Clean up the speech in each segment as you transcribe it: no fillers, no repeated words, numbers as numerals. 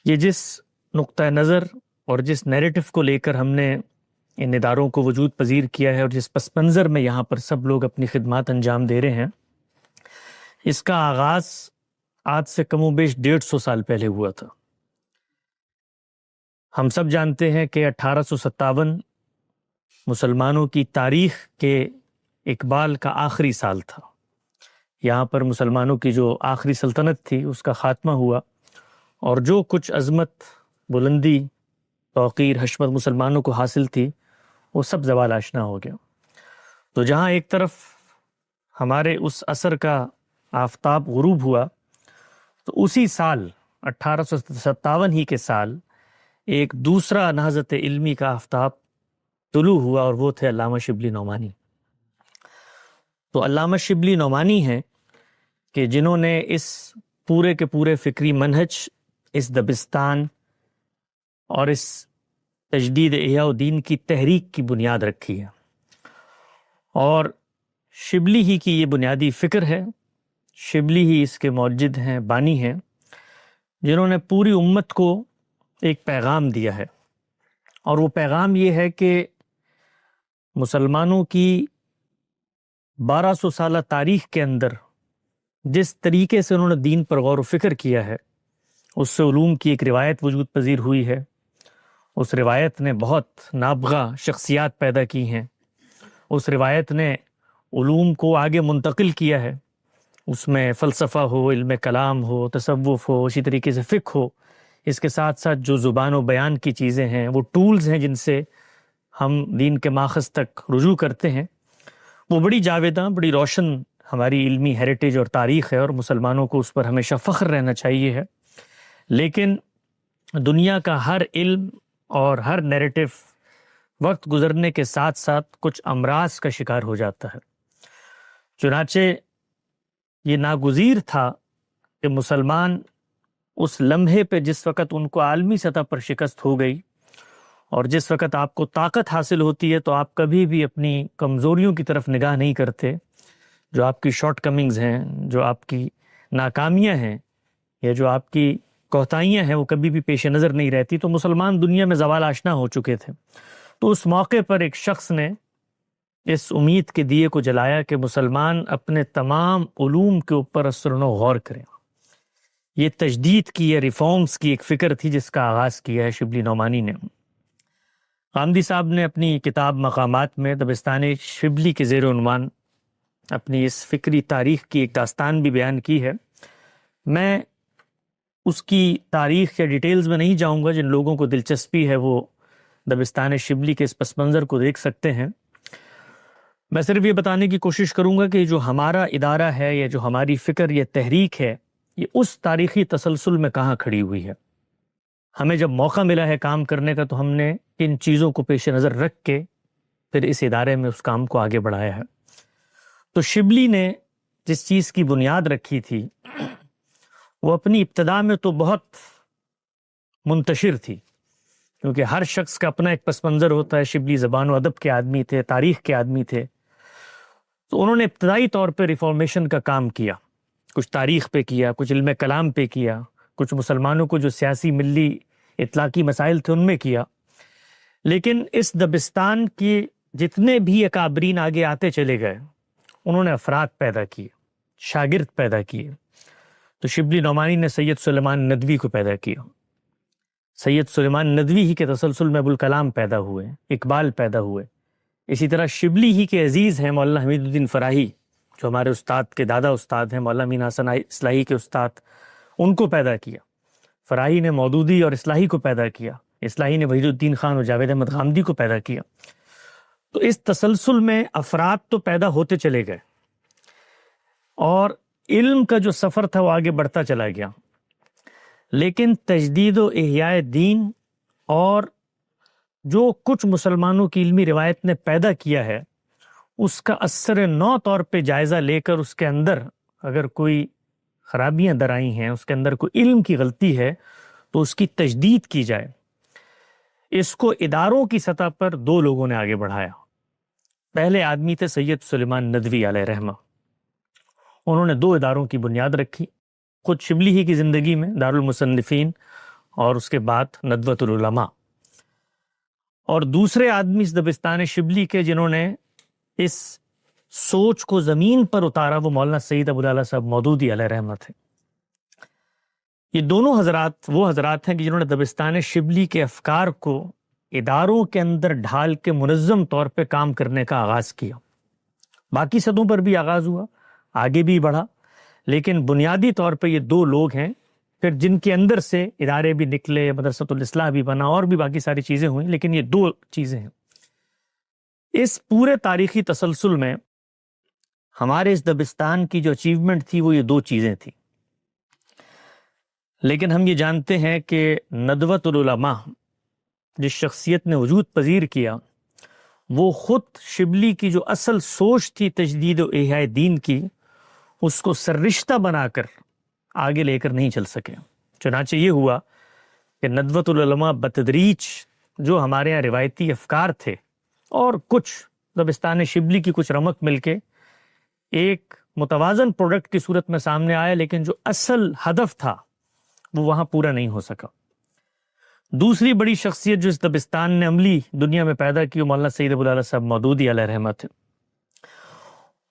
یہ جس نقطہ نظر اور جس نیریٹو کو لے کر ہم نے ان اداروں کو وجود پذیر کیا ہے اور جس پس منظر میں یہاں پر سب لوگ اپنی خدمات انجام دے رہے ہیں، اس کا آغاز آج سے کم و بیش 150 سال پہلے ہوا تھا۔ ہم سب جانتے ہیں کہ 1857 مسلمانوں کی تاریخ کے اقبال کا آخری سال تھا۔ یہاں پر مسلمانوں کی جو آخری سلطنت تھی اس کا خاتمہ ہوا، اور جو کچھ عظمت، بلندی، توقیر، حشمت مسلمانوں کو حاصل تھی وہ سب زوال آشنا ہو گیا۔ تو جہاں ایک طرف ہمارے اس عصر کا آفتاب غروب ہوا، تو اسی سال 1857 ہی کے سال ایک دوسرا نہضت علمی کا آفتاب طلوع ہوا، اور وہ تھے علامہ شبلی نعمانی۔ تو علامہ شبلی نعمانی ہیں کہ جنہوں نے اس پورے کے پورے فکری منہج، اس دبستان اور اس تجدید احیاء الدین کی تحریک کی بنیاد رکھی ہے، اور شبلی ہی کی یہ بنیادی فکر ہے، شبلی ہی اس کے موجد ہیں، بانی ہیں، جنہوں نے پوری امت کو ایک پیغام دیا ہے، اور وہ پیغام یہ ہے کہ مسلمانوں کی 1200 سالہ تاریخ کے اندر جس طریقے سے انہوں نے دین پر غور و فکر کیا ہے، اس سے علوم کی ایک روایت وجود پذیر ہوئی ہے۔ اس روایت نے بہت نابغہ شخصیات پیدا کی ہیں، اس روایت نے علوم کو آگے منتقل کیا ہے، اس میں فلسفہ ہو، علم کلام ہو، تصوف ہو، اسی طریقے سے فقہ ہو، اس کے ساتھ ساتھ جو زبان و بیان کی چیزیں ہیں، وہ ٹولز ہیں جن سے ہم دین کے ماخذ تک رجوع کرتے ہیں، وہ بڑی جاویداں، بڑی روشن ہماری علمی ہیریٹیج اور تاریخ ہے، اور مسلمانوں کو اس پر ہمیشہ فخر رہنا چاہیے ہے۔ لیکن دنیا کا ہر علم اور ہر نیریٹو وقت گزرنے کے ساتھ ساتھ کچھ امراض کا شکار ہو جاتا ہے۔ چنانچہ یہ ناگزیر تھا کہ مسلمان اس لمحے پہ جس وقت ان کو عالمی سطح پر شکست ہو گئی، اور جس وقت آپ کو طاقت حاصل ہوتی ہے، تو آپ کبھی بھی اپنی کمزوریوں کی طرف نگاہ نہیں کرتے، جو آپ کی شارٹ کمنگز ہیں، جو آپ کی ناکامیاں ہیں، یا جو آپ کی کوتاہیاں ہیں، وہ کبھی بھی پیش نظر نہیں رہتی۔ تو مسلمان دنیا میں زوال آشنا ہو چکے تھے۔ تو اس موقع پر ایک شخص نے اس امید کے دیے کو جلایا کہ مسلمان اپنے تمام علوم کے اوپر اثر و غور کریں۔ یہ تجدید کی، یہ ریفارمز کی ایک فکر تھی جس کا آغاز کیا ہے شبلی نعمانی نے۔ غامدی صاحب نے اپنی کتاب مقامات میں دبستان شبلی کے زیر عنوان اپنی اس فکری تاریخ کی ایک داستان بھی بیان کی ہے۔ میں اس کی تاریخ یا ڈیٹیلز میں نہیں جاؤں گا، جن لوگوں کو دلچسپی ہے وہ دبستان شبلی کے اس پس منظر کو دیکھ سکتے ہیں۔ میں صرف یہ بتانے کی کوشش کروں گا کہ جو ہمارا ادارہ ہے، یا جو ہماری فکر، یہ تحریک ہے، یہ اس تاریخی تسلسل میں کہاں کھڑی ہوئی ہے۔ ہمیں جب موقع ملا ہے کام کرنے کا، تو ہم نے ان چیزوں کو پیش نظر رکھ کے پھر اس ادارے میں اس کام کو آگے بڑھایا ہے۔ تو شبلی نے جس چیز کی بنیاد رکھی تھی، وہ اپنی ابتدا میں تو بہت منتشر تھی، کیونکہ ہر شخص کا اپنا ایک پس منظر ہوتا ہے۔ شبلی زبان و ادب کے آدمی تھے، تاریخ کے آدمی تھے، تو انہوں نے ابتدائی طور پہ ریفارمیشن کا کام کیا، کچھ تاریخ پہ کیا، کچھ علم کلام پہ کیا، کچھ مسلمانوں کو جو سیاسی، ملی، اطلاقی مسائل تھے ان میں کیا۔ لیکن اس دبستان کے جتنے بھی اکابرین آگے آتے چلے گئے، انہوں نے افراد پیدا کیے، شاگرد پیدا کیے۔ تو شبلی نعمانی نے سید سلیمان ندوی کو پیدا کیا، سید سلیمان ندوی ہی کے تسلسل میں ابوالکلام پیدا ہوئے، اقبال پیدا ہوئے۔ اسی طرح شبلی ہی کے عزیز ہیں مولانا حمید الدین فراہی، جو ہمارے استاد کے دادا استاد ہیں، مولانا امین حسن اصلاحی کے استاد، ان کو پیدا کیا۔ فراہی نے مودودی اور اصلاحی کو پیدا کیا، اصلاحی نے وحید الدین خان اور جاوید احمد غامدی کو پیدا کیا۔ تو اس تسلسل میں افراد تو پیدا ہوتے چلے گئے، اور علم کا جو سفر تھا وہ آگے بڑھتا چلا گیا۔ لیکن تجدید و احیاء دین اور جو کچھ مسلمانوں کی علمی روایت نے پیدا کیا ہے، اس کا اثر نو طور پہ جائزہ لے کر اس کے اندر اگر کوئی خرابیاں در آئی ہیں، اس کے اندر کوئی علم کی غلطی ہے، تو اس کی تجدید کی جائے۔ اس کو اداروں کی سطح پر دو لوگوں نے آگے بڑھایا۔ پہلے آدمی تھے سید سلیمان ندوی علیہ رحمہ۔ انہوں نے دو اداروں کی بنیاد رکھی، خود شبلی ہی کی زندگی میں دارالمصنفین اور اس کے بعد ندوۃ العلماء. اور دوسرے آدمی اس دبستان شبلی کے جنہوں نے اس سوچ کو زمین پر اتارا وہ مولانا سید ابو الاعلیٰ صاحب مودودی علیہ رحمت ہے. یہ دونوں حضرات وہ حضرات ہیں کہ جنہوں نے دبستان شبلی کے افکار کو اداروں کے اندر ڈھال کے منظم طور پہ کام کرنے کا آغاز کیا. باقی سطحوں پر بھی آغاز ہوا، آگے بھی بڑھا، لیکن بنیادی طور پہ یہ دو لوگ ہیں پھر جن کے اندر سے ادارے بھی نکلے، مدرسۃ الاصلاح بھی بنا اور بھی باقی ساری چیزیں ہوئیں، لیکن یہ دو چیزیں ہیں. اس پورے تاریخی تسلسل میں ہمارے اس دبستان کی جو اچیومنٹ تھی وہ یہ دو چیزیں تھیں. لیکن ہم یہ جانتے ہیں کہ ندوۃ العلماء جس شخصیت نے وجود پذیر کیا وہ خود شبلی کی جو اصل سوچ تھی تجدید و احیاء دین کی، اس کو سررشتہ بنا کر آگے لے کر نہیں چل سکے. چنانچہ یہ ہوا کہ ندوۃ العلماء بتدریج جو ہمارے یہاں روایتی افکار تھے اور کچھ دبستان شبلی کی کچھ رمق مل کے ایک متوازن پروڈکٹ کی صورت میں سامنے آیا، لیکن جو اصل ہدف تھا وہ وہاں پورا نہیں ہو سکا. دوسری بڑی شخصیت جو اس دبستان نے عملی دنیا میں پیدا کی وہ مولانا سید ابو الاعلیٰ صاحب مودودی علیہ رحمت ہے.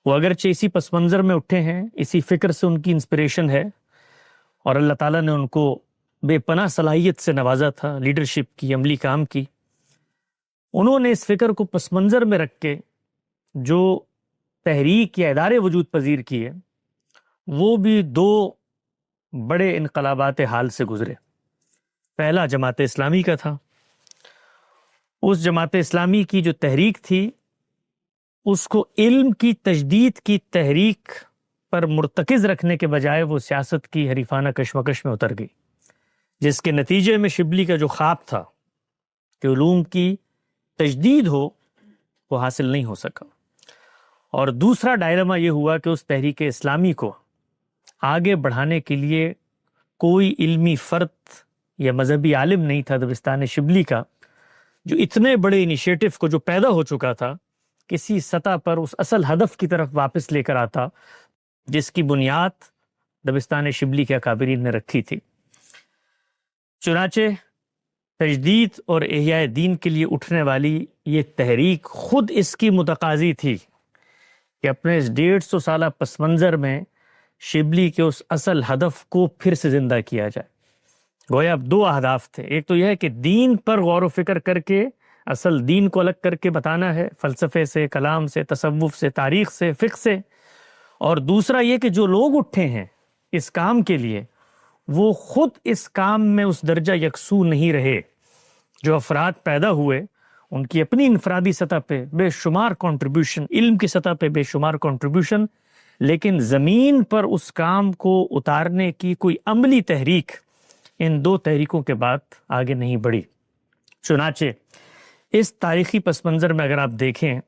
وہ اگرچہ اسی پس منظر میں اٹھے ہیں، اسی فکر سے ان کی انسپریشن ہے، اور اللہ تعالیٰ نے ان کو بے پناہ صلاحیت سے نوازا تھا، لیڈرشپ کی، عملی کام کی. انہوں نے اس فکر کو پس منظر میں رکھ کے جو تحریک یا ادارے وجود پذیر کیے وہ بھی دو بڑے انقلابات حال سے گزرے. پہلا جماعت اسلامی کا تھا. اس جماعت اسلامی کی جو تحریک تھی اس کو علم کی تجدید کی تحریک پر مرتکز رکھنے کے بجائے وہ سیاست کی حریفانہ کشمکش میں اتر گئی، جس کے نتیجے میں شبلی کا جو خواب تھا کہ علوم کی تجدید ہو وہ حاصل نہیں ہو سکا. اور دوسرا ڈائلما یہ ہوا کہ اس تحریک اسلامی کو آگے بڑھانے کے لیے کوئی علمی فرد یا مذہبی عالم نہیں تھا دبستان شبلی کا جو اتنے بڑے انیشیٹو کو جو پیدا ہو چکا تھا کسی سطح پر اس اصل ہدف کی طرف واپس لے کر آتا جس کی بنیاد دبستان شبلی کے اکابرین نے رکھی تھی. چنانچہ تجدید اور احیاء دین کے لیے اٹھنے والی یہ تحریک خود اس کی متقاضی تھی کہ اپنے اس 150 سالہ پس منظر میں شبلی کے اس اصل ہدف کو پھر سے زندہ کیا جائے. گویا اب دو اہداف تھے، ایک تو یہ ہے کہ دین پر غور و فکر کر کے اصل دین کو الگ کر کے بتانا ہے، فلسفے سے، کلام سے، تصوف سے، تاریخ سے، فقہ سے، اور دوسرا یہ کہ جو لوگ اٹھے ہیں اس کام کے لیے وہ خود اس کام میں اس درجہ یکسو نہیں رہے. جو افراد پیدا ہوئے ان کی اپنی انفرادی سطح پہ بے شمار کنٹریبیوشن، علم کی سطح پہ بے شمار کنٹریبیوشن، لیکن زمین پر اس کام کو اتارنے کی کوئی عملی تحریک ان دو تحریکوں کے بعد آگے نہیں بڑھی. چنانچہ اس تاریخی پس منظر میں اگر آپ دیکھیں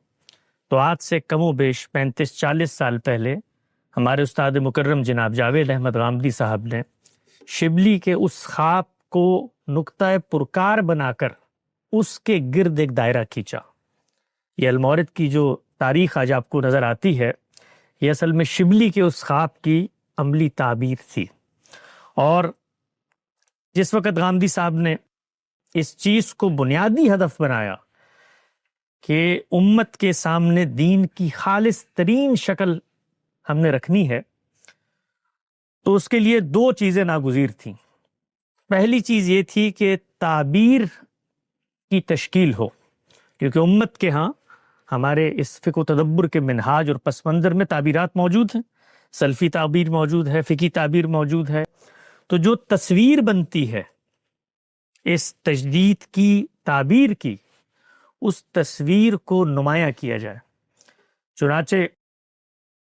تو آج سے کم و بیش 35-40 سال پہلے ہمارے استاد مکرم جناب جاوید احمد غامدی صاحب نے شبلی کے اس خواب کو نقطہ پرکار بنا کر اس کے گرد ایک دائرہ کھینچا. یہ المورد کی جو تاریخ آج آپ کو نظر آتی ہے یہ اصل میں شبلی کے اس خواب کی عملی تعبیر تھی. اور جس وقت غامدی صاحب نے اس چیز کو بنیادی ہدف بنایا کہ امت کے سامنے دین کی خالص ترین شکل ہم نے رکھنی ہے تو اس کے لیے دو چیزیں ناگزیر تھیں. پہلی چیز یہ تھی کہ تعبیر کی تشکیل ہو، کیونکہ امت کے ہاں ہمارے اس فقہ و تدبر کے منہاج اور پس منظر میں تعبیرات موجود ہیں، سلفی تعبیر موجود ہے، فقہی تعبیر موجود ہے. تو جو تصویر بنتی ہے اس تجدید کی تعبیر کی اس تصویر کو نمایاں کیا جائے. چنانچہ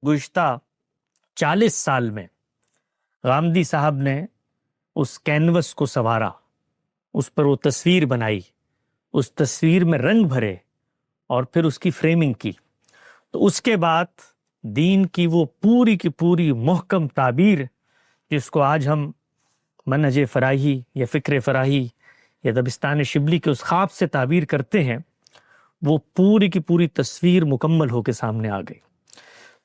گزشتہ 40 سال میں غامدی صاحب نے اس کینوس کو سنوارا، اس پر وہ تصویر بنائی، اس تصویر میں رنگ بھرے اور پھر اس کی فریمنگ کی. تو اس کے بعد دین کی وہ پوری کی پوری محکم تعبیر جس کو آج ہم منہج فراہی یا فکر فراہی یا دبستان شبلی کے اس خواب سے تعبیر کرتے ہیں وہ پوری کی پوری تصویر مکمل ہو کے سامنے آ گئی.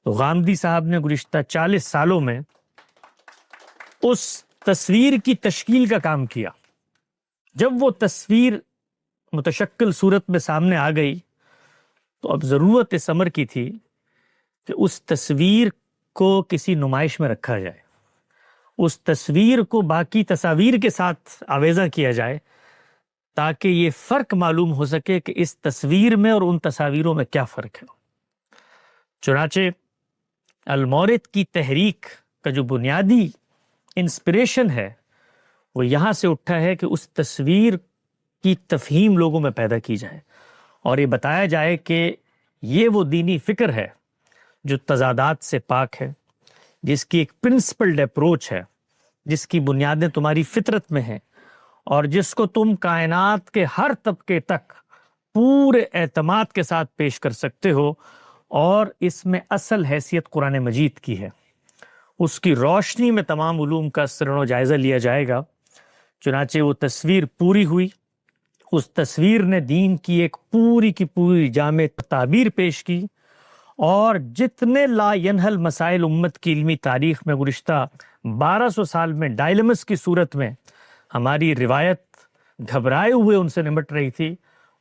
تو غامدی صاحب نے گزشتہ 40 سالوں میں اس تصویر کی تشکیل کا کام کیا. جب وہ تصویر متشکل صورت میں سامنے آ گئی تو اب ضرورت اس امر کی تھی کہ اس تصویر کو کسی نمائش میں رکھا جائے، اس تصویر کو باقی تصاویر کے ساتھ آویزہ کیا جائے تاکہ یہ فرق معلوم ہو سکے کہ اس تصویر میں اور ان تصاویروں میں کیا فرق ہے۔ چنانچہ المورد کی تحریک کا جو بنیادی انسپریشن ہے وہ یہاں سے اٹھا ہے کہ اس تصویر کی تفہیم لوگوں میں پیدا کی جائے اور یہ بتایا جائے کہ یہ وہ دینی فکر ہے جو تضادات سے پاک ہے، جس کی ایک پرنسپلڈ اپروچ ہے، جس کی بنیادیں تمہاری فطرت میں ہیں اور جس کو تم کائنات کے ہر طبقے تک پورے اعتماد کے ساتھ پیش کر سکتے ہو، اور اس میں اصل حیثیت قرآن مجید کی ہے۔ اس کی روشنی میں تمام علوم کا سرن و جائزہ لیا جائے گا۔ چنانچہ وہ تصویر پوری ہوئی، اس تصویر نے دین کی ایک پوری کی پوری جامع تعبیر پیش کی، اور جتنے لا ینحل مسائل امت کی علمی تاریخ میں گزشتہ 1200 سال میں ڈائلمس کی صورت میں ہماری روایت گھبرائے ہوئے ان سے نمٹ رہی تھی،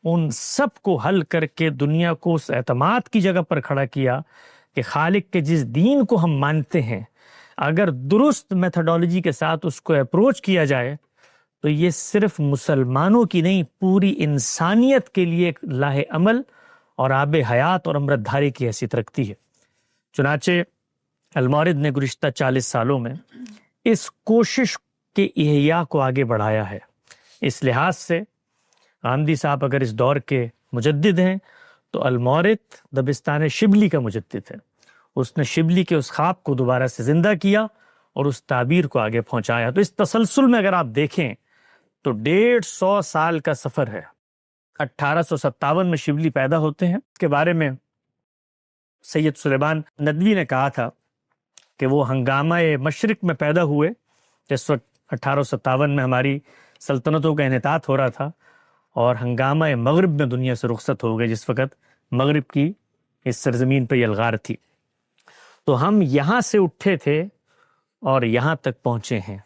ان سب کو حل کر کے دنیا کو اس اعتماد کی جگہ پر کھڑا کیا کہ خالق کے جس دین کو ہم مانتے ہیں اگر درست میتھڈالوجی کے ساتھ اس کو اپروچ کیا جائے تو یہ صرف مسلمانوں کی نہیں، پوری انسانیت کے لیے ایک لاہ عمل اور آب حیات اور امرت دھاری کی حیثیت رکھتی ہے۔ چنانچہ المورد نے گزشتہ 40 سالوں میں اس کوشش کے احیاء کو آگے بڑھایا ہے۔ اس لحاظ سے غامدی صاحب اگر اس دور کے مجدد ہیں تو المورد دبستان شبلی کا مجدد ہے۔ اس نے شبلی کے اس خواب کو دوبارہ سے زندہ کیا اور اس تعبیر کو آگے پہنچایا۔ تو اس تسلسل میں اگر آپ دیکھیں تو 150 سال کا سفر ہے۔ 1857 میں شبلی پیدا ہوتے ہیں۔ اس کے بارے میں سید سلیمان ندوی نے کہا تھا کہ وہ ہنگامہ مشرق میں پیدا ہوئے، جس وقت 1857 میں ہماری سلطنتوں کا انحطاط ہو رہا تھا، اور ہنگامہ مغرب میں دنیا سے رخصت ہو گئے جس وقت مغرب کی اس سرزمین پہ یلغار تھی۔ تو ہم یہاں سے اٹھے تھے اور یہاں تک پہنچے ہیں۔